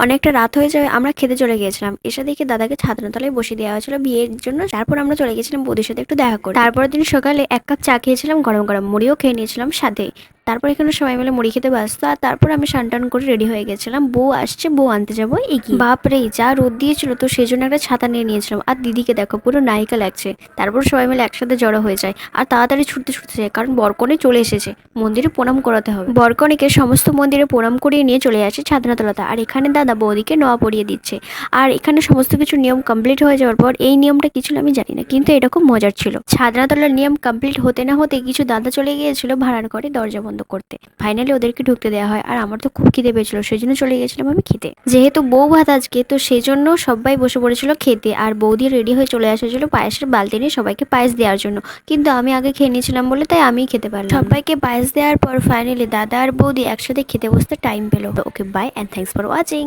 অনেকটা রাত হয়ে যায়, আমরা খেতে চলে গিয়েছিলাম। এসে দেখি দাদাকে ছাদনা তলায় বসিয়ে দেওয়া হয়েছিল বিয়ের জন্য। তারপর আমরা চলে গেছিলাম বৌদির সাথে একটু দেখা করে। তারপরের দিন সকালে 1 কাপ চা খেয়েছিলাম, গরম গরম মুড়িও খেয়ে নিয়েছিলাম সাথে। তারপর এখানে সবাই মিলে মুড়ি খেতে ব্যস্ত। আর তারপর আমি স্নান করে রেডি হয়ে গেছিলাম, বউ আসছে, বউ আনতে যাবো এগিয়ে। বাপরে যা রোদ দিয়েছিল, তো সেই জন্য একটা ছাতা নিয়ে নিয়েছিলাম। আর দিদিকে দেখো পুরো নায়িকা লাগছে। তারপর সবাই মিলে একসাথে জড়ো হয়ে যায় আর তাড়াতাড়ি ছুটতে ছুটতে যায়, কারণ বরকনে চলে এসেছে, মন্দিরে প্রণাম করাতে হবে। বরকনেকে সমস্ত মন্দিরে প্রণাম করিয়ে নিয়ে চলে আসে ছাদনাতলাতে। আর এখানে দাদা বৌদিকে নোয়া পরিয়ে দিচ্ছে। আর এখানে সমস্ত কিছু নিয়ম কমপ্লিট হয়ে যাওয়ার পর, এই নিয়মটা কি ছিল আমি জানি না, কিন্তু এটা খুব মজার ছিল। ছাদনাতলার নিয়ম কমপ্লিট হতে না হতে কিছু দাদা চলে গিয়েছিল ভাড়ার ঘরে দরজা বন্ধ করতে। ফাইনালি ওদেরকে ঢুকতে দেওয়া হয়। আর আমার তো খুব খিদে পেয়েছিল, সেই জন্য চলে গেছিলাম আমি খেতে। যেহেতু বউ ভাত আজকে, তো সেই জন্য সবাই বসে পড়েছিল খেতে। আর বৌদি রেডি হয়ে চলে আসা পায়েসের বালতি নিয়ে সবাইকে পায়েস দেওয়ার জন্য। কিন্তু আমি আগে খেয়ে নিয়েছিলাম বলে তাই আমিই খেতে পারলাম। সবাইকে পায়েস দেওয়ার পর ফাইনালি দাদা আর বৌদি একসাথে খেতে বসতে টাইম পেলো। Okay bye and thanks for watching.